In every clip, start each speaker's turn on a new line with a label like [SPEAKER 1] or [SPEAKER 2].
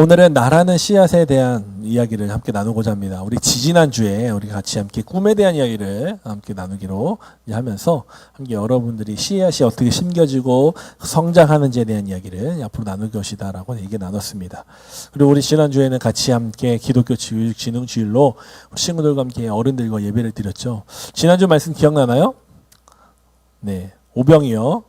[SPEAKER 1] 오늘은 나라는 씨앗에 대한 이야기를 함께 나누고자 합니다. 우리 지지난주에 우리 같이 함께 꿈에 대한 이야기를 함께 나누기로 하면서 함께 여러분들이 씨앗이 어떻게 심겨지고 성장하는지에 대한 이야기를 앞으로 나눌 것이다라고 얘기 나눴습니다. 그리고 우리 지난주에는 같이 함께 기독교 진흥주일로 친구들과 함께 어른들과 예배를 드렸죠. 지난주 말씀 기억나나요? 네, 오병이요.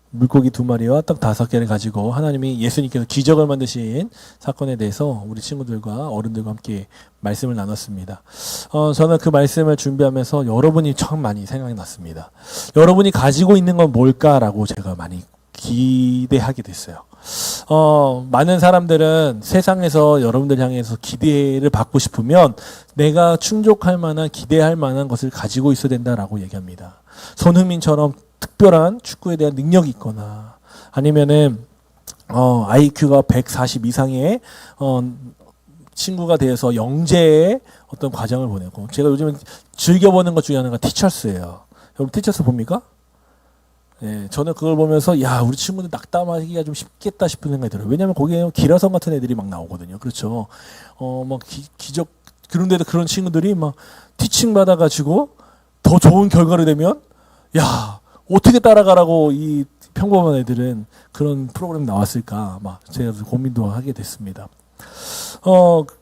[SPEAKER 1] 물고기 2마리와 떡 5개를 가지고 하나님이 예수님께서 기적을 만드신 사건에 대해서 우리 친구들과 어른들과 함께 말씀을 나눴습니다. 저는 그 말씀을 준비하면서 여러분이 참 많이 생각이 났습니다. 여러분이 가지고 있는 건 뭘까라고 제가 많이 기대하게 됐어요. 많은 사람들은 세상에서 여러분들 향해서 기대를 받고 싶으면 내가 충족할 만한 기대할 만한 것을 가지고 있어야 된다라고 얘기합니다. 손흥민처럼 특별한 축구에 대한 능력이 있거나 아니면은 IQ가 140 이상의 친구가 되어서 영재의 어떤 과정을 보내고, 제가 요즘에 즐겨보는 것 중에 하나가 티처스예요. 여러분 티처스 봅니까? 예, 저는 그걸 보면서 야, 우리 친구들 낙담하기가 좀 쉽겠다 싶은 생각이 들어요. 왜냐하면 거기에 기라성 같은 애들이 막 나오거든요. 그렇죠? 막 기적, 그런데도 그런 친구들이 막 티칭 받아가지고 더 좋은 결과를 내면 야, 어떻게 따라가라고 이 평범한 애들은 그런 프로그램 나왔을까 막 제가 고민도 하게 됐습니다.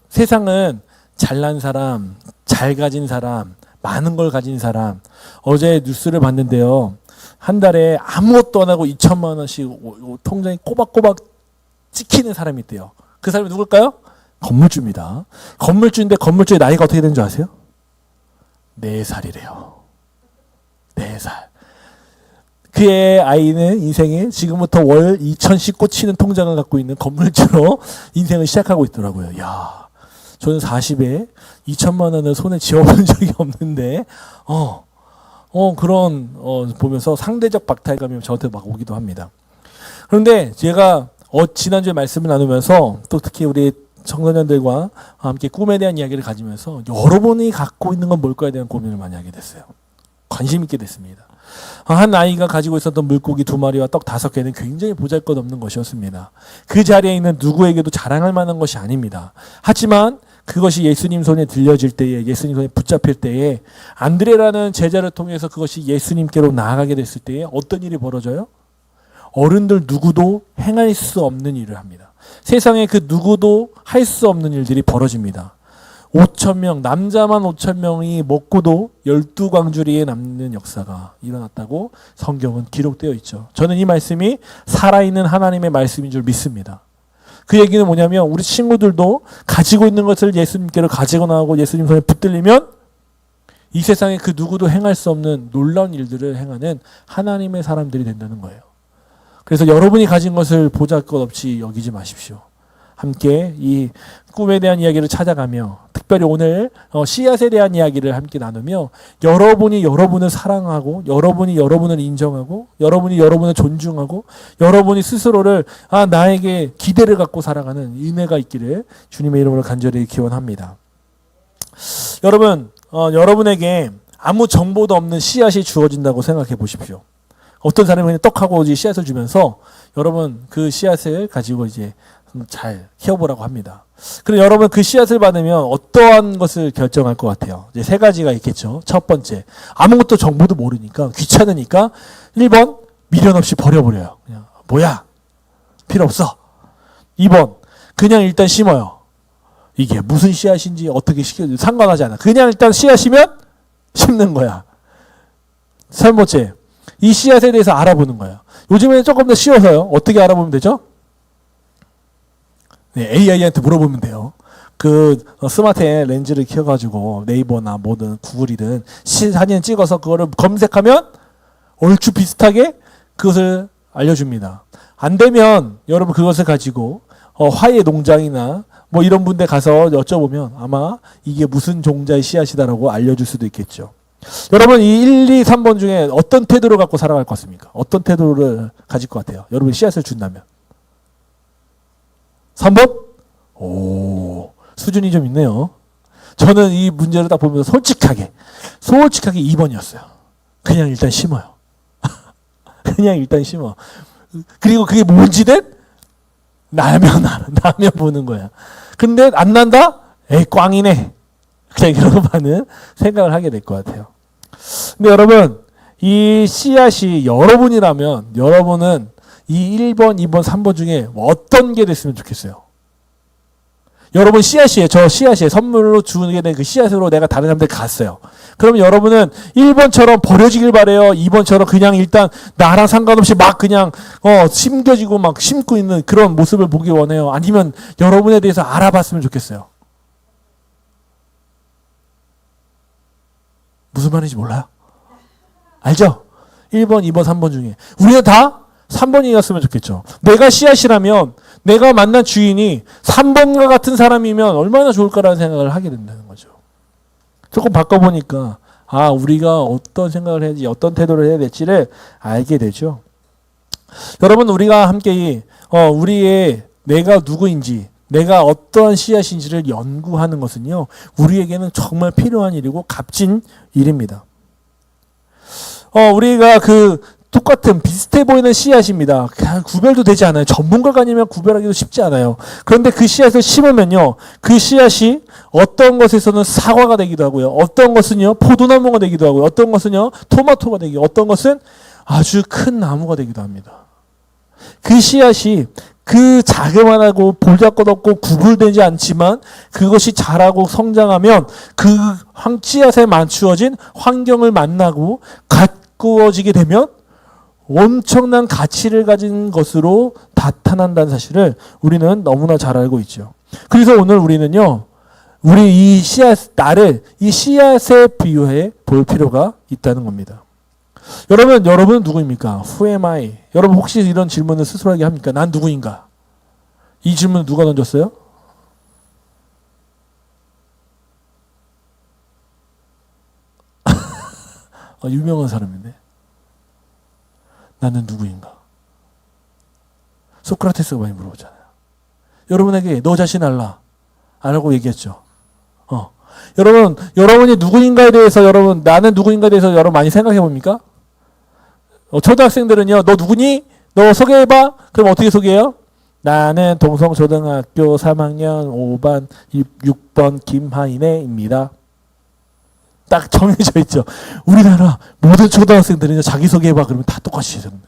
[SPEAKER 1] 세상은 잘난 사람, 잘 가진 사람, 많은 걸 가진 사람. 어제 뉴스를 봤는데요. 한 달에 아무것도 안 하고 2천만 원씩 통장에 꼬박꼬박 찍히는 사람이 있대요. 그 사람이 누굴까요? 건물주입니다. 건물주인데 건물주의 나이가 어떻게 되는 줄 아세요? 4살이래요. 4살. 그의 아이는 인생에 지금부터 월 2천씩 꽂히는 통장을 갖고 있는 건물주로 인생을 시작하고 있더라고요. 야, 저는 40에 2천만 원을 손에 쥐어본 적이 없는데, 그런, 보면서 상대적 박탈감이 저한테 막 오기도 합니다. 그런데 제가, 지난주에 말씀을 나누면서 또 특히 우리 청소년들과 함께 꿈에 대한 이야기를 가지면서 여러분이 갖고 있는 건 뭘까에 대한 고민을 많이 하게 됐어요. 관심 있게 됐습니다. 한 아이가 가지고 있었던 물고기 2마리와 떡 5개는 굉장히 보잘것없는 것이었습니다. 그 자리에 있는 누구에게도 자랑할 만한 것이 아닙니다. 하지만 그것이 예수님 손에 들려질 때에, 예수님 손에 붙잡힐 때에, 안드레라는 제자를 통해서 그것이 예수님께로 나아가게 됐을 때에 어떤 일이 벌어져요? 어른들 누구도 행할 수 없는 일을 합니다. 세상에 그 누구도 할 수 없는 일들이 벌어집니다. 5,000명, 남자만 5,000명이 먹고도 12광주리에 남는 역사가 일어났다고 성경은 기록되어 있죠. 저는 이 말씀이 살아있는 하나님의 말씀인 줄 믿습니다. 그 얘기는 뭐냐면 우리 친구들도 가지고 있는 것을 예수님께로 가지고 나가고 예수님 손에 붙들리면 이 세상에 그 누구도 행할 수 없는 놀라운 일들을 행하는 하나님의 사람들이 된다는 거예요. 그래서 여러분이 가진 것을 보잘것없이 여기지 마십시오. 함께 이 꿈에 대한 이야기를 찾아가며 특별히 오늘 씨앗에 대한 이야기를 함께 나누며 여러분이 여러분을 사랑하고 여러분이 여러분을 인정하고 여러분이 여러분을 존중하고 여러분이 스스로를 나에게 기대를 갖고 살아가는 은혜가 있기를 주님의 이름으로 간절히 기원합니다. 여러분, 여러분에게 아무 정보도 없는 씨앗이 주어진다고 생각해 보십시오. 어떤 사람이 그냥 떡하고 씨앗을 주면서 여러분 그 씨앗을 가지고 이제 잘 키워보라고 합니다. 그럼 여러분 그 씨앗을 받으면 어떠한 것을 결정할 것 같아요? 이제 3가지가 있겠죠. 첫 번째, 아무것도 정보도 모르니까 귀찮으니까 1번, 미련 없이 버려버려요. 그냥 뭐야? 필요 없어. 2번, 그냥 일단 심어요. 이게 무슨 씨앗인지 어떻게 시켜도 상관하지 않아. 그냥 일단 씨앗이면 심는 거야. 3번째, 이 씨앗에 대해서 알아보는 거예요. 요즘에는 조금 더 쉬워서요. 어떻게 알아보면 되죠? 네, AI한테 물어보면 돼요. 그 스마트에 렌즈를 켜가지고 네이버나 뭐든 구글이든 사진 찍어서 그거를 검색하면 얼추 비슷하게 그것을 알려줍니다. 안 되면 여러분 그것을 가지고 화훼 농장이나 뭐 이런 분데 가서 여쭤보면 아마 이게 무슨 종자의 씨앗이다라고 알려줄 수도 있겠죠. 여러분 이 1, 2, 3번 중에 어떤 태도를 갖고 살아갈 것 같습니까? 어떤 태도를 가질 것 같아요? 여러분 씨앗을 준다면 3번? 오, 수준이 좀 있네요. 저는 이 문제를 딱 보면서 솔직하게 2번이었어요. 그냥 일단 심어요. 그냥 일단 심어. 그리고 그게 뭔지는 나면 보는 거야. 근데 안 난다? 에이, 꽝이네. 그냥 이런 반은 생각을 하게 될 것 같아요. 근데 여러분, 이 씨앗이 여러분이라면 여러분은 이 1번, 2번, 3번 중에 어떤 게 됐으면 좋겠어요? 여러분 씨앗이에요. 저 씨앗이에요. 선물로 주게 된 그 씨앗으로 내가 다른 사람들 갔어요. 그럼 여러분은 1번처럼 버려지길 바래요? 2번처럼 그냥 일단 나랑 상관없이 막 그냥 심겨지고 막 심고 있는 그런 모습을 보기 원해요? 아니면 여러분에 대해서 알아봤으면 좋겠어요? 무슨 말인지 몰라요? 알죠? 1번, 2번, 3번 중에 우리는 다 3번이었으면 좋겠죠. 내가 씨앗이라면 내가 만난 주인이 3번과 같은 사람이면 얼마나 좋을까라는 생각을 하게 된다는 거죠. 조금 바꿔보니까 우리가 어떤 생각을 해야지, 어떤 태도를 해야 될지를 알게 되죠. 여러분, 우리가 함께 우리의 내가 누구인지, 내가 어떠한 씨앗인지를 연구하는 것은요, 우리에게는 정말 필요한 일이고 값진 일입니다. 우리가 똑같은 비슷해 보이는 씨앗입니다. 구별도 되지 않아요. 전문가가 아니면 구별하기도 쉽지 않아요. 그런데 그 씨앗을 심으면요, 그 씨앗이 어떤 것에서는 사과가 되기도 하고요, 어떤 것은요 포도나무가 되기도 하고요, 어떤 것은요 토마토가 되기도 하고, 어떤 것은 아주 큰 나무가 되기도 합니다. 그 씨앗이 그 자그만하고 볼잡것없고 구불되지 않지만 그것이 자라고 성장하면 그 씨앗에 맞추어진 환경을 만나고 가꾸어지게 되면 엄청난 가치를 가진 것으로 나타난다는 사실을 우리는 너무나 잘 알고 있죠. 그래서 오늘 우리는요, 우리 이 씨앗, 나를 이 씨앗에 비유해 볼 필요가 있다는 겁니다. 여러분은 누구입니까? Who am I? 여러분 혹시 이런 질문을 스스로 하게 합니까? 난 누구인가? 이 질문을 누가 던졌어요? 유명한 사람인데. 나는 누구인가? 소크라테스가 많이 물어보잖아요. 여러분에게 너 자신 알라. 알라고 얘기했죠. 여러분이 누구인가에 대해서 나는 누구인가에 대해서 여러분 많이 생각해 봅니까? 초등학생들은요, 너 누구니? 너 소개해봐? 그럼 어떻게 소개해요? 나는 동성초등학교 3학년 5반 6번 김하인애입니다. 딱 정해져 있죠. 우리나라 모든 초등학생들은 자기소개해봐 그러면 다 똑같이 해줬네.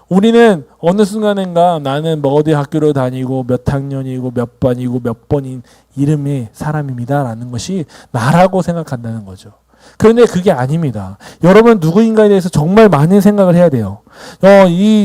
[SPEAKER 1] 우리는 어느 순간인가 나는 뭐 어디 학교로 다니고 몇 학년이고 몇 반이고 몇 번인 이름의 사람입니다 라는 것이 나라고 생각한다는 거죠. 그런데 그게 아닙니다. 여러분 누구인가에 대해서 정말 많은 생각을 해야 돼요.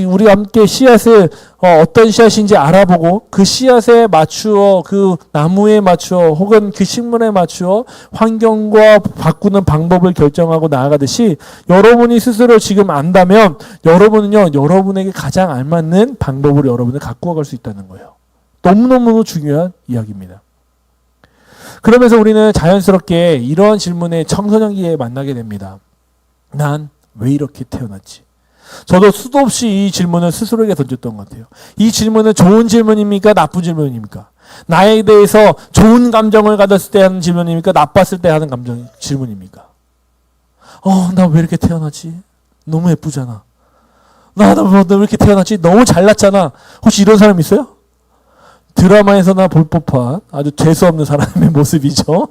[SPEAKER 1] 우리 함께 씨앗을 어떤 씨앗인지 알아보고 그 씨앗에 맞추어, 그 나무에 맞추어, 혹은 그 식물에 맞추어 환경과 바꾸는 방법을 결정하고 나아가듯이 여러분이 스스로 지금 안다면 여러분은요, 여러분에게 가장 알맞는 방법으로 여러분을 가꾸어 갈 수 있다는 거예요. 너무너무 중요한 이야기입니다. 그러면서 우리는 자연스럽게 이런 질문에 청소년기에 만나게 됩니다. 난 왜 이렇게 태어났지? 저도 수도 없이 이 질문을 스스로에게 던졌던 것 같아요. 이 질문은 좋은 질문입니까? 나쁜 질문입니까? 나에 대해서 좋은 감정을 가졌을 때 하는 질문입니까? 나빴을 때 하는 질문입니까? 나 왜 이렇게 태어났지? 너무 예쁘잖아. 나 왜 이렇게 태어났지? 너무 잘났잖아. 혹시 이런 사람 있어요? 드라마에서나 볼 법한 아주 재수없는 사람의 모습이죠.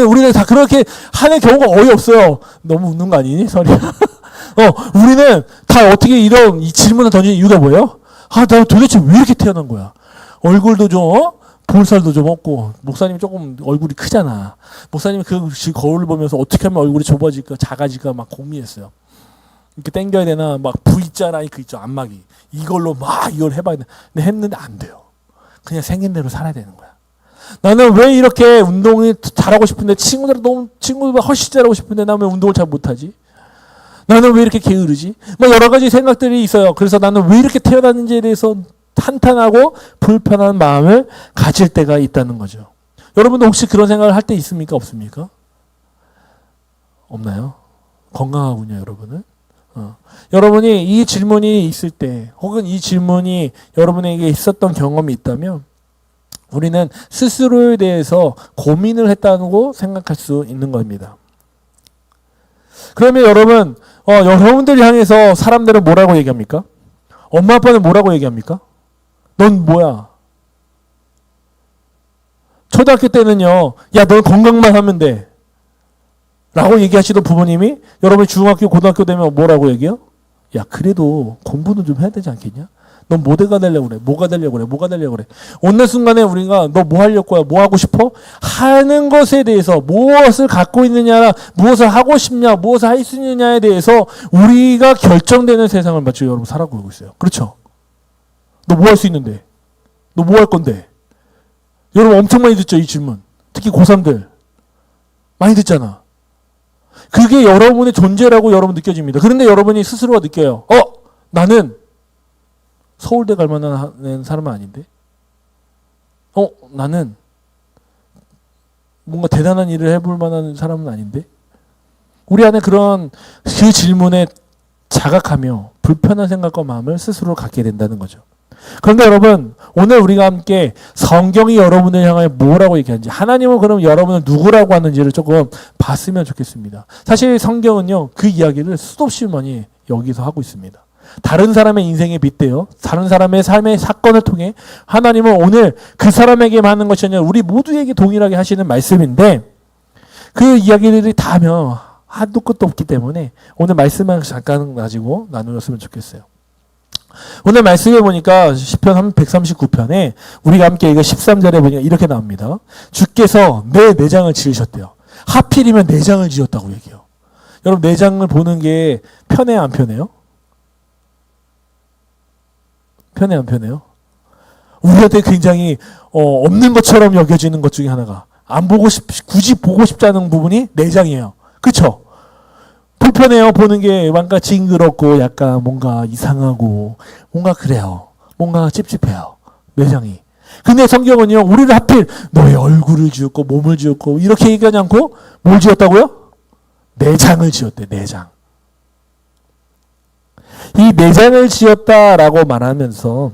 [SPEAKER 1] 우리는 다 그렇게 하는 경우가 거의 없어요. 너무 웃는 거 아니니? 소리. 우리는 다 어떻게 이 질문을 던지는 이유가 뭐예요? 나 도대체 왜 이렇게 태어난 거야? 얼굴도 좀, 볼살도 좀 없고, 목사님이 조금 얼굴이 크잖아. 목사님이 그 거울을 보면서 어떻게 하면 얼굴이 좁아질까, 작아질까 막 고민했어요. 이렇게 당겨야 되나, 막 V자 그 있죠, 안마기. 이걸로 이걸 해봐야 돼. 근데 했는데 안 돼요. 그냥 생긴 대로 살아야 되는 거야. 나는 왜 이렇게 운동을 잘하고 싶은데 친구들보다 훨씬 잘하고 싶은데 나는 왜 운동을 잘 못하지? 나는 왜 이렇게 게으르지? 여러 가지 생각들이 있어요. 그래서 나는 왜 이렇게 태어났는지에 대해서 한탄하고 불편한 마음을 가질 때가 있다는 거죠. 여러분도 혹시 그런 생각을 할 때 있습니까? 없습니까? 없나요? 건강하군요, 여러분은. 여러분이 이 질문이 있을 때, 혹은 이 질문이 여러분에게 있었던 경험이 있다면, 우리는 스스로에 대해서 고민을 했다고 생각할 수 있는 겁니다. 그러면 여러분들 향해서 사람들은 뭐라고 얘기합니까? 엄마 아빠는 뭐라고 얘기합니까? 넌 뭐야? 초등학교 때는요, 야, 넌 건강만 하면 돼. 라고 얘기하시던 부모님이 여러분이 중학교, 고등학교 되면 뭐라고 얘기해요? 야, 그래도 공부는 좀 해야 되지 않겠냐? 넌 뭐가 되려고 그래? 뭐가 되려고 그래? 뭐가 되려고 그래? 어느 순간에 우리가 너 뭐 하려고 해? 뭐 하고 싶어? 하는 것에 대해서 무엇을 갖고 있느냐, 무엇을 하고 싶냐, 무엇을 할 수 있느냐에 대해서 우리가 결정되는 세상을 마치 여러분 살아가고 있어요. 그렇죠? 너 뭐 할 수 있는데? 너 뭐 할 건데? 여러분 엄청 많이 듣죠, 이 질문. 특히 고3들. 많이 듣잖아. 그게 여러분의 존재라고 여러분 느껴집니다. 그런데 여러분이 스스로가 느껴요. 나는 서울대 갈 만한 사람은 아닌데? 나는 뭔가 대단한 일을 해볼 만한 사람은 아닌데? 우리 안에 그런 그 질문에 자각하며 불편한 생각과 마음을 스스로 갖게 된다는 거죠. 그런데 여러분, 오늘 우리가 함께 성경이 여러분을 향하여 뭐라고 얘기하는지, 하나님은 그럼 여러분을 누구라고 하는지를 조금 봤으면 좋겠습니다. 사실 성경은요, 그 이야기를 수도 없이 많이 여기서 하고 있습니다. 다른 사람의 인생에 빗대어 다른 사람의 삶의 사건을 통해 하나님은 오늘 그 사람에게만 하는 것이 아니라 우리 모두에게 동일하게 하시는 말씀인데, 그 이야기들이 다 하면 한도 끝도 없기 때문에 오늘 말씀만 잠깐 가지고 나누었으면 좋겠어요. 오늘 말씀에 보니까 시편 139편에 우리가 함께 이거 13절에 보니까 이렇게 나옵니다. 주께서 내 내장을 지으셨대요. 하필이면 내장을 지었다고 얘기해요. 여러분, 내장을 보는 게 편해요, 안 편해요? 편해요, 안 편해요? 우리한테 굉장히 없는 것처럼 여겨지는 것 중에 하나가, 굳이 보고 싶지 않은 부분이 내장이에요. 그렇죠? 불편해요. 보는 게 뭔가 징그럽고 약간 뭔가 이상하고 뭔가 그래요. 뭔가 찝찝해요. 내장이. 근데 성경은요, 우리를 하필 너의 얼굴을 지었고 몸을 지었고 이렇게 얘기하지 않고 뭘 지었다고요? 내장을 지었대. 내장. 이 내장을 지었다라고 말하면서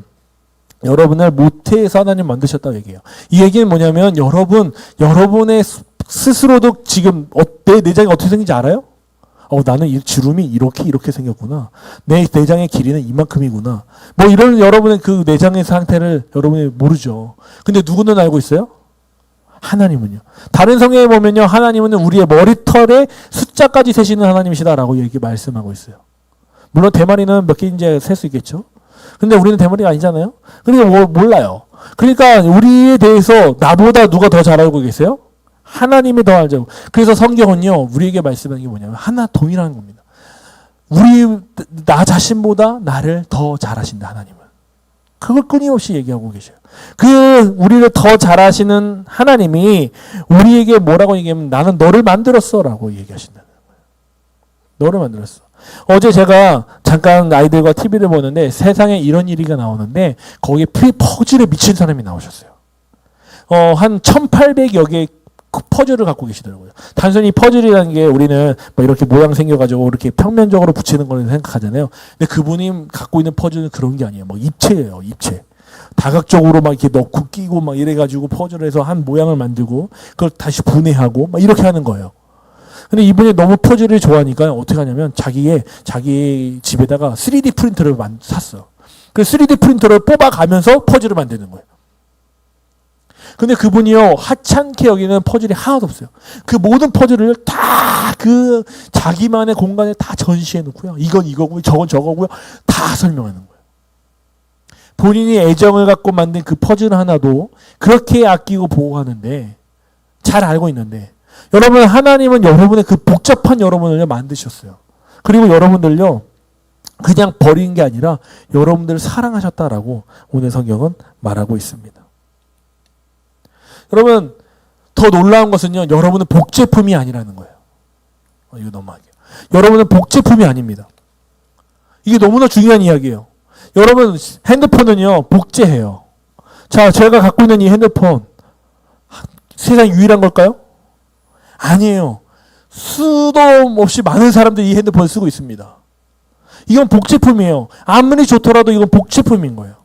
[SPEAKER 1] 여러분을 모태에서 하나님 만드셨다고 얘기해요. 이 얘기는 뭐냐면 여러분의 스스로도 지금 내 내장이 어떻게 생긴지 알아요? 나는 이 주름이 이렇게 생겼구나. 내 내장의 길이는 이만큼이구나. 뭐 이런 여러분의 그 내장의 상태를 여러분이 모르죠. 근데 누구는 알고 있어요? 하나님은요. 다른 성경에 보면요, 하나님은 우리의 머리털의 숫자까지 세시는 하나님이시다라고 얘기 말씀하고 있어요. 물론 대머리는 몇 개인지 셀 수 있겠죠. 근데 우리는 대머리가 아니잖아요. 그러니까 몰라요. 그러니까 우리에 대해서 나보다 누가 더 잘 알고 계세요? 하나님이 더 알죠. 그래서 성경은요, 우리에게 말씀하는 게 뭐냐면 하나 동일한 겁니다. 나 자신보다 나를 더 잘하신다, 하나님은. 그걸 끊임없이 얘기하고 계셔요. 우리를 더 잘하시는 하나님이 우리에게 뭐라고 얘기하면 나는 너를 만들었어 라고 얘기하신다는 거예요. 너를 만들었어. 어제 제가 잠깐 아이들과 TV를 보는데 세상에 이런 일이가 나오는데 거기에 퍼즐에 미친 사람이 나오셨어요. 한 1800여 개의 퍼즐을 갖고 계시더라고요. 단순히 퍼즐이라는 게 우리는 뭐 이렇게 모양 생겨가지고 이렇게 평면적으로 붙이는 거를 생각하잖아요. 근데 그분이 갖고 있는 퍼즐은 그런 게 아니에요. 뭐 입체예요, 입체. 다각적으로 막 이렇게 넣고 끼고 막 이래가지고 퍼즐을 해서 한 모양을 만들고 그걸 다시 분해하고 막 이렇게 하는 거예요. 근데 이분이 너무 퍼즐을 좋아하니까 어떻게 하냐면 자기 집에다가 3D 프린터를 샀어. 그 3D 프린터를 뽑아가면서 퍼즐을 만드는 거예요. 근데 그분이요, 하찮게 여기는 퍼즐이 하나도 없어요. 그 모든 퍼즐을 다 그 자기만의 공간에 다 전시해 놓고요. 이건 이거고요, 저건 저거고요. 다 설명하는 거예요. 본인이 애정을 갖고 만든 그 퍼즐 하나도 그렇게 아끼고 보호하는데, 잘 알고 있는데, 여러분, 하나님은 여러분의 그 복잡한 여러분을 만드셨어요. 그리고 여러분들요, 그냥 버린 게 아니라 여러분들을 사랑하셨다라고 오늘 성경은 말하고 있습니다. 여러분, 더 놀라운 것은요, 여러분은 복제품이 아니라는 거예요. 이거 넘어갈게요. 여러분은 복제품이 아닙니다. 이게 너무나 중요한 이야기예요. 여러분, 핸드폰은요, 복제해요. 자, 제가 갖고 있는 이 핸드폰, 세상 유일한 걸까요? 아니에요. 수도 없이 많은 사람들이 이 핸드폰을 쓰고 있습니다. 이건 복제품이에요. 아무리 좋더라도 이건 복제품인 거예요.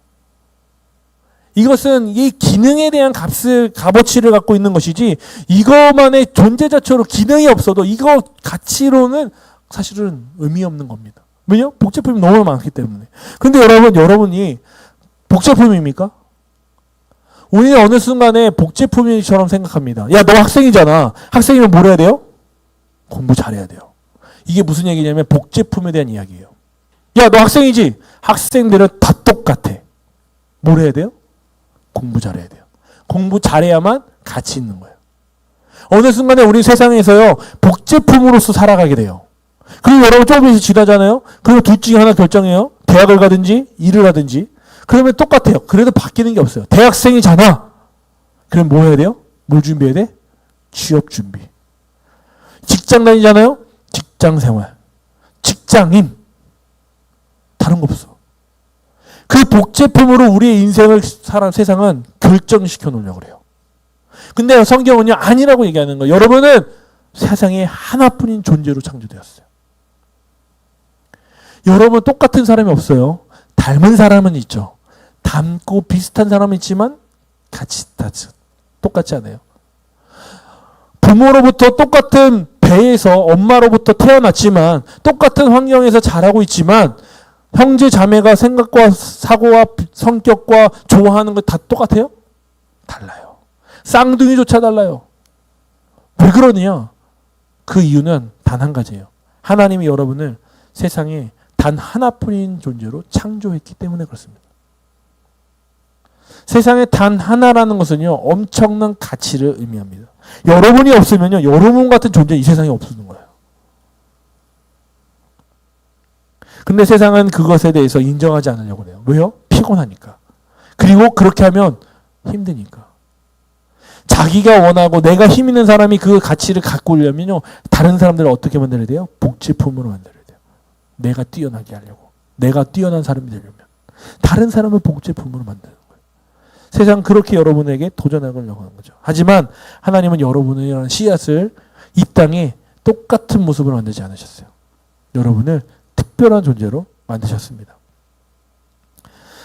[SPEAKER 1] 이것은 이 기능에 대한 값어치를 갖고 있는 것이지, 이것만의 존재 자체로 기능이 없어도 이거 가치로는 사실은 의미 없는 겁니다. 왜요? 복제품이 너무 많기 때문에. 근데 여러분이 복제품입니까? 우리는 어느 순간에 복제품처럼 생각합니다. 야, 너 학생이잖아. 학생이면 뭘 해야 돼요? 공부 잘해야 돼요. 이게 무슨 얘기냐면 복제품에 대한 이야기예요. 야, 너 학생이지? 학생들은 다 똑같아. 뭘 해야 돼요? 공부 잘해야 돼요. 공부 잘해야만 가치 있는 거예요. 어느 순간에 우리 세상에서요, 복제품으로서 살아가게 돼요. 그리고 여러분 조금 있으면 지나잖아요? 그리고 둘 중에 하나 결정해요. 대학을 가든지 일을 하든지. 그러면 똑같아요. 그래도 바뀌는 게 없어요. 대학생이잖아. 그럼 뭐 해야 돼요? 뭘 준비해야 돼? 취업 준비. 직장 다니잖아요? 직장 생활. 직장인. 다른 거 없어. 그 복제품으로 우리의 인생을 세상은 결정시켜 놓으려고 그래요. 근데 성경은요, 아니라고 얘기하는 거예요. 여러분은 세상에 하나뿐인 존재로 창조되었어요. 여러분 똑같은 사람이 없어요. 닮은 사람은 있죠. 닮고 비슷한 사람은 있지만 똑같지 않아요. 부모로부터 똑같은 배에서 엄마로부터 태어났지만 똑같은 환경에서 자라고 있지만 형제 자매가 생각과 사고와 성격과 좋아하는 거 다 똑같아요? 달라요. 쌍둥이조차 달라요. 왜 그러냐? 그 이유는 단 한 가지예요. 하나님이 여러분을 세상에 단 하나뿐인 존재로 창조했기 때문에 그렇습니다. 세상에 단 하나라는 것은요, 엄청난 가치를 의미합니다. 여러분이 없으면요, 여러분 같은 존재 이 세상에 없는 거예요. 근데 세상은 그것에 대해서 인정하지 않으려고 해요. 왜요? 피곤하니까. 그리고 그렇게 하면 힘드니까. 자기가 원하고 내가 힘 있는 사람이 그 가치를 갖고 오려면요, 다른 사람들을 어떻게 만들어야 돼요? 복제품으로 만들어야 돼요. 내가 뛰어나게 하려고. 내가 뛰어난 사람이 되려면. 다른 사람을 복제품으로 만드는 거예요. 세상 그렇게 여러분에게 도전하려고 하는 거죠. 하지만 하나님은 여러분이라는 씨앗을 이 땅에 똑같은 모습으로 만들지 않으셨어요. 여러분을 특별한 존재로 만드셨습니다.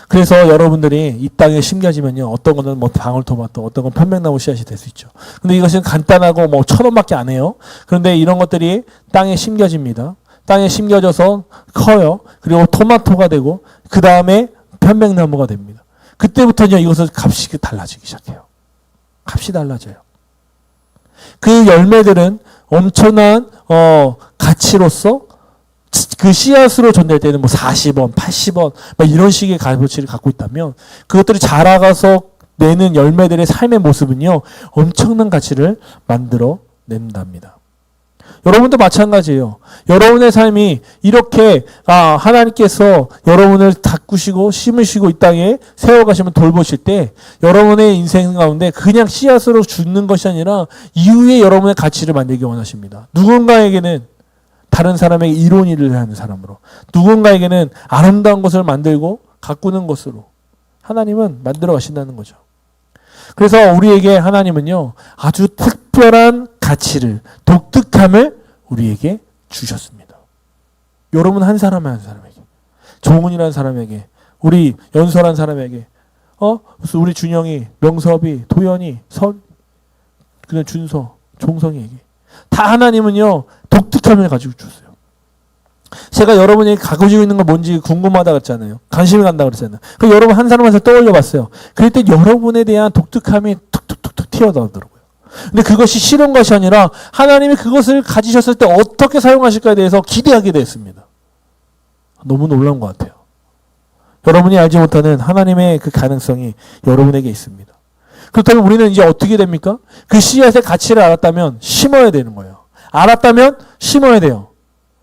[SPEAKER 1] 그래서 여러분들이 이 땅에 심겨지면요, 어떤 거는 뭐 방울토마토, 어떤 건 편백나무 씨앗이 될 수 있죠. 근데 이것은 간단하고 뭐 1,000원밖에 안 해요. 그런데 이런 것들이 땅에 심겨집니다. 땅에 심겨져서 커요. 그리고 토마토가 되고, 그 다음에 편백나무가 됩니다. 그때부터는 이것은 값이 달라지기 시작해요. 값이 달라져요. 그 열매들은 엄청난 가치로서 그 씨앗으로 존재할 때는 뭐 40원, 80원 막 이런 식의 값어치를 갖고 있다면 그것들이 자라가서 내는 열매들의 삶의 모습은요, 엄청난 가치를 만들어 낸답니다. 여러분도 마찬가지예요. 여러분의 삶이 이렇게 하나님께서 여러분을 가꾸시고 심으시고 이 땅에 세워가시면 돌보실 때 여러분의 인생 가운데 그냥 씨앗으로 주는 것이 아니라 이후에 여러분의 가치를 만들기 원하십니다. 누군가에게는 다른 사람에게 이로운 일을 하는 사람으로, 누군가에게는 아름다운 것을 만들고 가꾸는 것으로 하나님은 만들어 가신다는 거죠. 그래서 우리에게 하나님은요, 아주 특별한 가치를, 독특함을 우리에게 주셨습니다. 여러분 한 사람에게, 종훈이라는 사람에게, 우리 연설한 사람에게, 우리 준영이, 명섭이, 도연이, 그냥 준서, 종성이에게 다 하나님은요, 독특함을 가지고 줬어요. 제가 여러분이 가지고 있는 거 뭔지 궁금하다 그랬잖아요. 관심이 간다 그랬잖아요. 그럼 여러분 한 사람한테 떠올려 봤어요. 그럴 때 여러분에 대한 독특함이 툭툭툭툭 튀어나오더라고요. 근데 그것이 싫은 것이 아니라 하나님이 그것을 가지셨을 때 어떻게 사용하실까에 대해서 기대하게 됐습니다. 너무 놀라운 것 같아요. 여러분이 알지 못하는 하나님의 그 가능성이 여러분에게 있습니다. 그렇다면 우리는 이제 어떻게 됩니까? 그 씨앗의 가치를 알았다면 심어야 되는 거예요. 알았다면 심어야 돼요.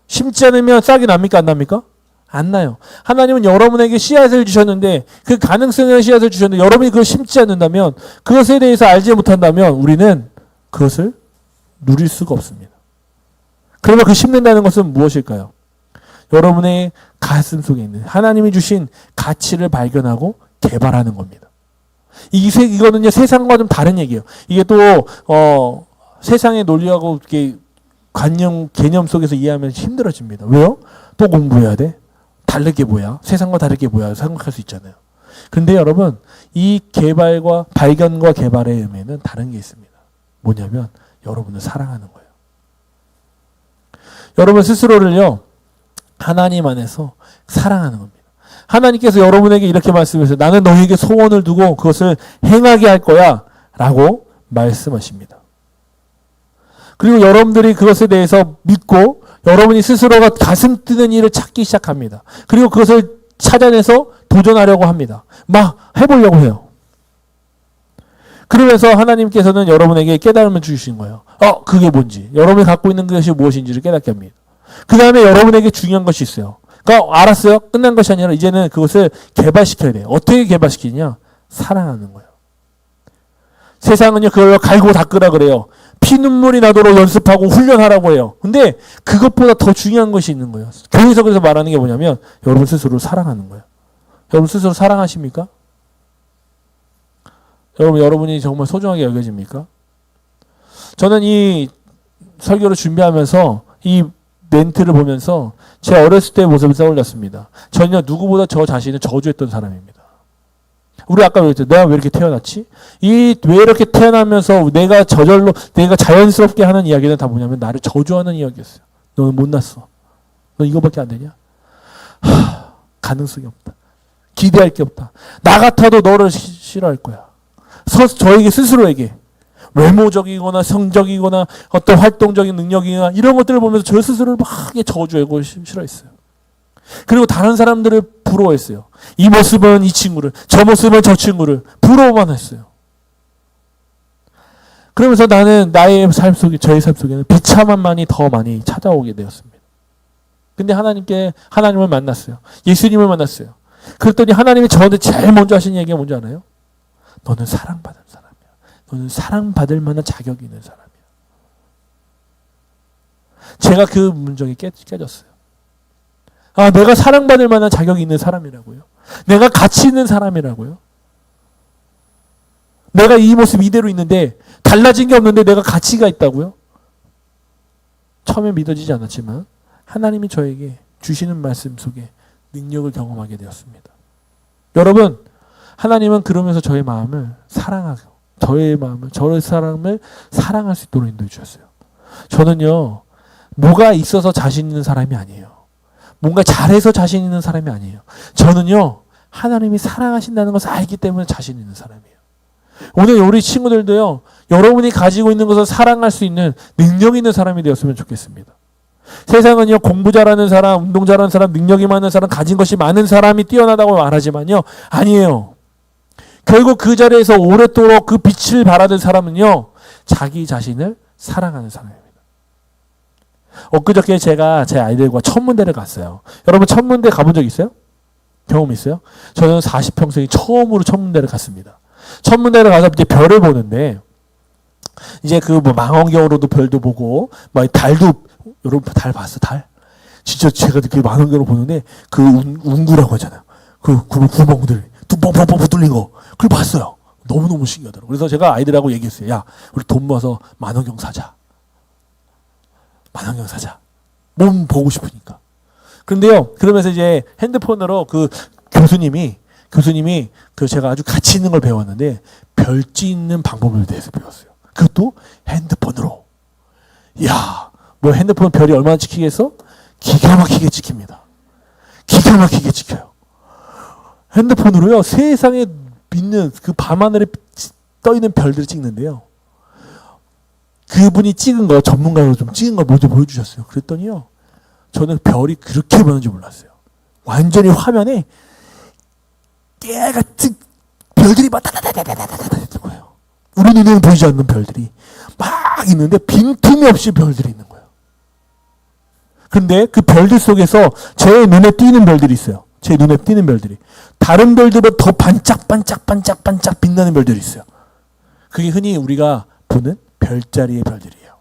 [SPEAKER 1] 심지 않으면 싹이 납니까? 안 납니까? 안 나요. 하나님은 여러분에게 씨앗을 주셨는데 그 가능성의 씨앗을 주셨는데 여러분이 그걸 심지 않는다면, 그것에 대해서 알지 못한다면 우리는 그것을 누릴 수가 없습니다. 그러면 그 심는다는 것은 무엇일까요? 여러분의 가슴 속에 있는 하나님이 주신 가치를 발견하고 개발하는 겁니다. 이거는요, 세상과 좀 다른 얘기예요. 이게 또 세상의 논리하고 이렇게 개념 속에서 이해하면 힘들어집니다. 왜요? 또 공부해야 돼? 다르게 뭐야? 세상과 다르게 뭐야? 생각할 수 있잖아요. 근데 여러분, 이 발견과 개발의 의미는 다른 게 있습니다. 뭐냐면 여러분을 사랑하는 거예요. 여러분 스스로를요, 하나님 안에서 사랑하는 겁니다. 하나님께서 여러분에게 이렇게 말씀하세요. 나는 너희에게 소원을 두고 그것을 행하게 할 거야 라고 말씀하십니다. 그리고 여러분들이 그것에 대해서 믿고 여러분이 스스로가 가슴 뛰는 일을 찾기 시작합니다. 그리고 그것을 찾아내서 도전하려고 합니다. 막 해보려고 해요. 그러면서 하나님께서는 여러분에게 깨달음을 주신 거예요. 그게 뭔지, 여러분이 갖고 있는 것이 무엇인지를 깨닫게 합니다. 그 다음에 여러분에게 중요한 것이 있어요. 그러니까 알았어요? 끝난 것이 아니라 이제는 그것을 개발시켜야 돼요. 어떻게 개발시키냐? 사랑하는 거예요. 세상은요, 그걸 갈고 닦으라 그래요. 피눈물이 나도록 연습하고 훈련하라고 해요. 근데 그것보다 더 중요한 것이 있는 거예요. 교회에서 그래서 말하는 게 뭐냐면 여러분 스스로를 사랑하는 거예요. 여러분 스스로 사랑하십니까? 여러분이 정말 소중하게 여겨집니까? 저는 이 설교를 준비하면서 이 멘트를 보면서 제 어렸을 때의 모습을 떠올렸습니다. 전혀 누구보다 저 자신을 저주했던 사람입니다. 우리 아까 그랬죠. 내가 왜 이렇게 태어났지? 왜 이렇게 태어나면서 내가 자연스럽게 하는 이야기는 다 뭐냐면 나를 저주하는 이야기였어요. 너는 못났어. 너 이거밖에 안 되냐? 가능성이 없다. 기대할 게 없다. 나 같아도 너를 싫어할 거야. 저에게 스스로에게 외모적이거나 성적이거나 어떤 활동적인 능력이나 이런 것들을 보면서 저 스스로를 막 저주하고 싫어했어요. 그리고 다른 사람들을 부러워했어요. 이 모습은 이 친구를, 저 모습은 저 친구를 부러워만 했어요. 그러면서 나는 저의 삶 속에는 비참함만이 더 많이 찾아오게 되었습니다. 근데 하나님을 만났어요. 예수님을 만났어요. 그랬더니 하나님이 저한테 제일 먼저 하신 얘기가 뭔지 알아요? 너는 사랑받은 사람이야. 너는 사랑받을 만한 자격이 있는 사람이야. 제가 그 문정이 깨졌어요. 내가 사랑받을 만한 자격이 있는 사람이라고요? 내가 가치 있는 사람이라고요? 내가 이 모습 이대로 있는데 달라진 게 없는데 내가 가치가 있다고요? 처음에 믿어지지 않았지만 하나님이 저에게 주시는 말씀 속에 능력을 경험하게 되었습니다. 여러분, 하나님은 그러면서 저의 사람을 사랑할 수 있도록 인도해 주셨어요. 저는요, 뭐가 있어서 자신 있는 사람이 아니에요. 뭔가 잘해서 자신 있는 사람이 아니에요. 저는요, 하나님이 사랑하신다는 것을 알기 때문에 자신 있는 사람이에요. 오늘 우리 친구들도요, 여러분이 가지고 있는 것을 사랑할 수 있는 능력 있는 사람이 되었으면 좋겠습니다. 세상은요, 공부 잘하는 사람, 운동 잘하는 사람, 능력이 많은 사람, 가진 것이 많은 사람이 뛰어나다고 말하지만요, 아니에요. 결국 그 자리에서 오랫도록 그 빛을 발하는 사람은요, 자기 자신을 사랑하는 사람입니다. 엊그저께 제가 제 아이들과 천문대를 갔어요. 여러분 천문대 가본 적 있어요? 경험 있어요? 저는 40평생이 처음으로 천문대를 갔습니다. 천문대를 가서 이제 별을 보는데, 이제 망원경으로도 별도 보고, 여러분 달 봤어, 달? 진짜 제가 그 망원경으로 보는데, 운구라고 하잖아요. 구멍들, 뻥뻥뻥 뚫린 거. 그걸 봤어요. 너무너무 신기하더라고요. 그래서 제가 아이들하고 얘기했어요. 야, 우리 돈 모아서 망원경 사자. 망원경 사자. 몸 보고 싶으니까. 그런데요, 그러면서 이제 핸드폰으로 교수님이 제가 아주 가치 있는 걸 배웠는데, 별 찍는 방법에 대해서 배웠어요. 그것도 핸드폰으로. 이야, 핸드폰 별이 얼마나 찍히겠어? 기가 막히게 찍힙니다. 기가 막히게 찍혀요. 핸드폰으로요, 세상에 있는 밤하늘에 떠있는 별들을 찍는데요. 그분이 찍은 거, 전문가로 좀 찍은 걸 먼저 보여주셨어요. 그랬더니요, 저는 별이 그렇게 많은지 몰랐어요. 완전히 화면에 깨같은 별들이 막 다다다다다다다 있는 거예요. 우리 눈에는 보이지 않는 별들이 막 있는데 빈틈이 없이 별들이 있는 거예요. 그런데 그 별들 속에서 제 눈에 띄는 별들이 있어요. 제 눈에 띄는 별들이. 다른 별들보다 더 반짝반짝반짝반짝 빛나는 별들이 있어요. 그게 흔히 우리가 보는 별자리의 별들이에요.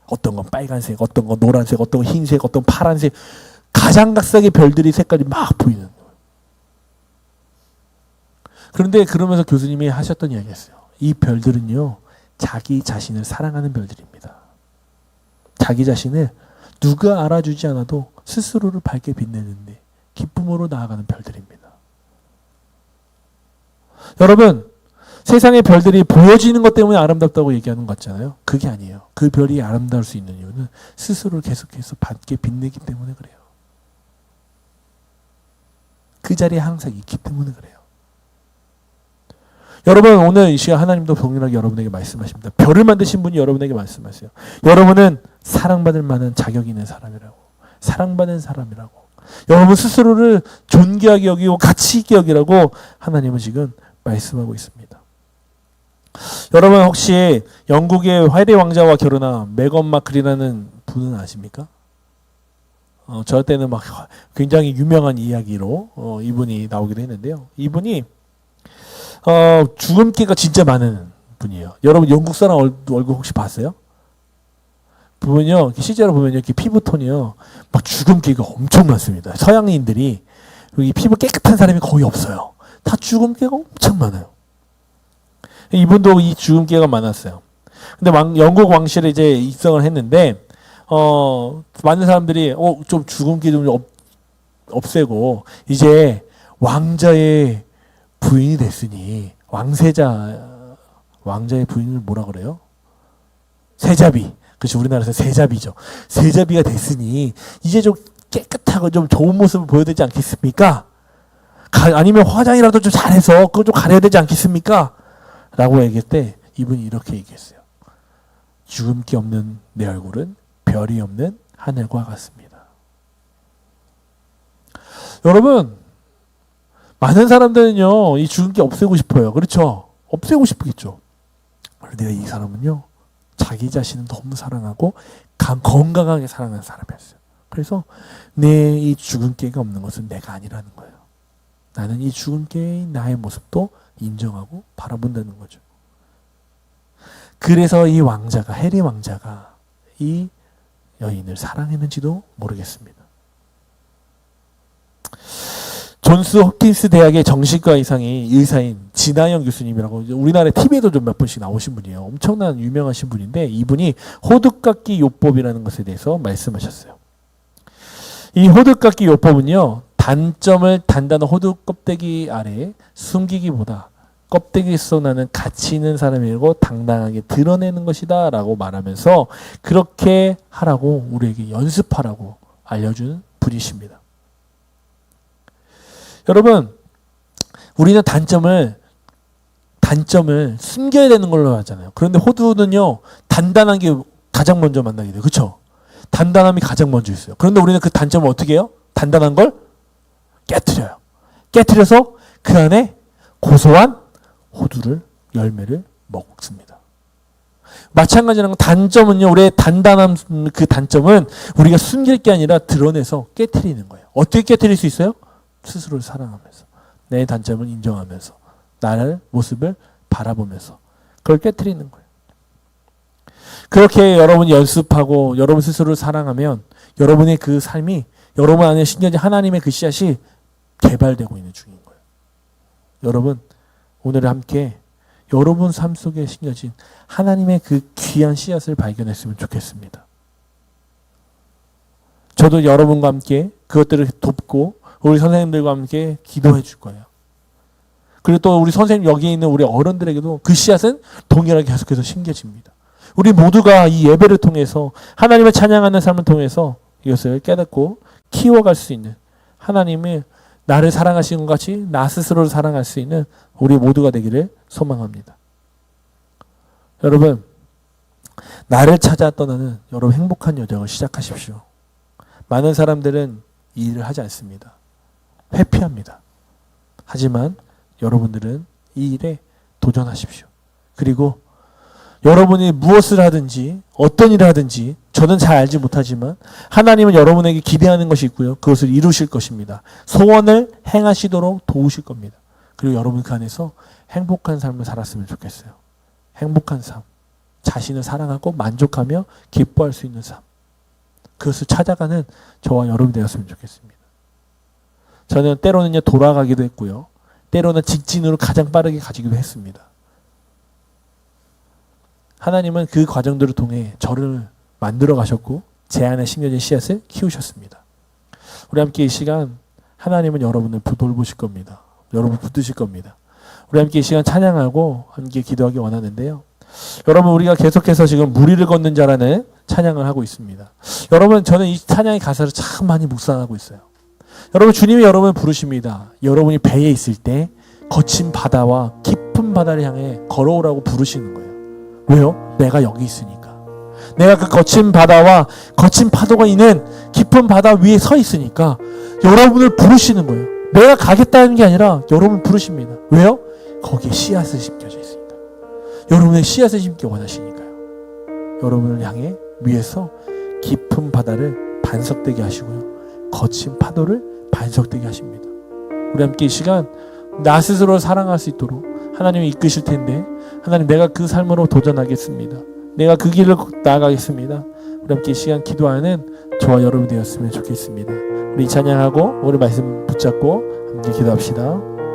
[SPEAKER 1] 어떤 건 빨간색, 어떤 건 노란색, 어떤 건 흰색, 어떤 건 파란색, 가장각색의 별들이 색깔이 막 보이는 거예요. 그런데 그러면서 교수님이 하셨던 이야기였어요. 이 별들은요, 자기 자신을 사랑하는 별들입니다. 자기 자신을 누가 알아주지 않아도 스스로를 밝게 빛내는데 기쁨으로 나아가는 별들입니다. 여러분, 세상의 별들이 보여지는 것 때문에 아름답다고 얘기하는 것 같잖아요. 그게 아니에요. 그 별이 아름다울 수 있는 이유는 스스로를 계속해서 밝게 빛내기 때문에 그래요. 그 자리에 항상 있기 때문에 그래요. 여러분 오늘 이 시간 하나님도 동일하게 여러분에게 말씀하십니다. 별을 만드신 분이 여러분에게 말씀하세요. 여러분은 사랑받을 만한 자격이 있는 사람이라고. 사랑받는 사람이라고. 여러분 스스로를 존귀하게 여기고 가치 있게 여기라고 하나님은 지금 말씀하고 있습니다. 여러분 혹시 영국의 해리 왕자와 결혼한 메건 마클이라는 분은 아십니까? 저 때는 막 굉장히 유명한 이야기로 이분이 나오기도 했는데요. 이분이 주근깨가 진짜 많은 분이에요. 여러분 영국 사람 얼굴 혹시 봤어요? 보면요, 실제로 보면요, 이렇게 피부톤이요, 막 주근깨가 엄청 많습니다. 서양인들이 여기 피부 깨끗한 사람이 거의 없어요. 다 주근깨가 엄청 많아요. 이분도 이 주근깨가 많았어요. 근데 영국 왕실에 이제 입성을 했는데 많은 사람들이 좀 주근깨 좀 없애고 이제 왕자의 부인이 됐으니 왕자의 부인을 뭐라 그래요? 세자비. 그렇죠. 우리나라에서 세자비죠. 세자비가 됐으니 이제 좀 깨끗하고 좀 좋은 모습을 보여야 되지 않겠습니까? 아니면 화장이라도 좀 잘해서 그거 좀 가려야 되지 않겠습니까? 라고 얘기할 때 이분이 이렇게 얘기했어요. 주근깨 없는 내 얼굴은 별이 없는 하늘과 같습니다. 여러분 많은 사람들은요 이 주근깨 없애고 싶어요. 그렇죠? 없애고 싶겠죠. 그런데 이 사람은요 자기 자신을 너무 사랑하고 건강하게 사랑하는 사람이었어요. 그래서 내 이 주근깨가 없는 것은 내가 아니라는 거예요. 나는 이 주근깨의 나의 모습도 인정하고 바라본다는 거죠. 그래서 이 왕자가 해리 왕자가 이 여인을 사랑했는지도 모르겠습니다. 존스 홉킨스 대학의 정신과 의사인 진아영 교수님이라고 우리나라 TV에도 좀 몇 번씩 나오신 분이에요. 엄청난 유명하신 분인데 이분이 호두깎기 요법이라는 것에 대해서 말씀하셨어요. 이 호두깎기 요법은요. 단점을 단단한 호두 껍데기 아래에 숨기기보다 껍데기에서 나는 가치 있는 사람이고 당당하게 드러내는 것이다 라고 말하면서 그렇게 하라고 우리에게 연습하라고 알려주는 분이십니다. 여러분 우리는 단점을 숨겨야 되는 걸로 하잖아요. 그런데 호두는요 단단한 게 가장 먼저 만나게 돼요. 그렇죠? 단단함이 가장 먼저 있어요. 그런데 우리는 그 단점을 어떻게 해요? 단단한 걸 깨트려요. 깨트려서 그 안에 고소한 호두를 열매를 먹습니다. 마찬가지로 단점은요. 우리의 단단함 그 단점은 우리가 숨길 게 아니라 드러내서 깨트리는 거예요. 어떻게 깨트릴 수 있어요? 스스로를 사랑하면서 내 단점을 인정하면서 나를 모습을 바라보면서 그걸 깨트리는 거예요. 그렇게 여러분이 연습하고 여러분 스스로를 사랑하면 여러분의 그 삶이 여러분 안에 심겨진 하나님의 그 씨앗이 개발되고 있는 중인 거예요. 여러분 오늘 함께 여러분 삶 속에 심겨진 하나님의 그 귀한 씨앗을 발견했으면 좋겠습니다. 저도 여러분과 함께 그것들을 돕고 우리 선생님들과 함께 기도해 줄 거예요. 그리고 또 우리 선생님 여기에 있는 우리 어른들에게도 그 씨앗은 동일하게 계속해서 심겨집니다. 우리 모두가 이 예배를 통해서 하나님을 찬양하는 삶을 통해서 이것을 깨닫고 키워갈 수 있는 하나님의 나를 사랑하시는 것 같이 나 스스로를 사랑할 수 있는 우리 모두가 되기를 소망합니다. 여러분 나를 찾아 떠나는 여러분 행복한 여정을 시작하십시오. 많은 사람들은 이 일을 하지 않습니다. 회피합니다. 하지만 여러분들은 이 일에 도전하십시오. 그리고 여러분이 무엇을 하든지 어떤 일을 하든지 저는 잘 알지 못하지만 하나님은 여러분에게 기대하는 것이 있고요. 그것을 이루실 것입니다. 소원을 행하시도록 도우실 겁니다. 그리고 여러분 그 안에서 행복한 삶을 살았으면 좋겠어요. 행복한 삶. 자신을 사랑하고 만족하며 기뻐할 수 있는 삶. 그것을 찾아가는 저와 여러분이 되었으면 좋겠습니다. 저는 때로는요 돌아가기도 했고요. 때로는 직진으로 가장 빠르게 가지기도 했습니다. 하나님은 그 과정들을 통해 저를 만들어 가셨고 제 안에 심겨진 씨앗을 키우셨습니다. 우리 함께 이 시간 하나님은 여러분을 돌보실 겁니다. 여러분 붙드실 겁니다. 우리 함께 이 시간 찬양하고 함께 기도하기 원하는데요. 여러분 우리가 계속해서 지금 무리를 걷는 자라는 찬양을 하고 있습니다. 여러분 저는 이 찬양의 가사를 참 많이 묵상하고 있어요. 여러분, 주님이 여러분을 부르십니다. 여러분이 배에 있을 때 거친 바다와 깊은 바다를 향해 걸어오라고 부르시는 거예요. 왜요? 내가 여기 있으니까. 내가 그 거친 바다와 거친 파도가 있는 깊은 바다 위에 서 있으니까 여러분을 부르시는 거예요. 내가 가겠다는 게 아니라 여러분을 부르십니다. 왜요? 거기에 씨앗을 심겨져 있으니까. 여러분의 씨앗을 심기 원하시니까요. 여러분을 향해 위에서 깊은 바다를 반석되게 하시고요. 거친 파도를 반석되게 하십니다. 우리 함께 이 시간 나 스스로를 사랑할 수 있도록 하나님이 이끄실 텐데, 하나님, 내가 그 삶으로 도전하겠습니다. 내가 그 길을 나아가겠습니다. 우리 함께 이 시간 기도하는 저와 여러분이 되었으면 좋겠습니다. 우리 찬양하고 오늘 말씀 붙잡고 함께 기도합시다.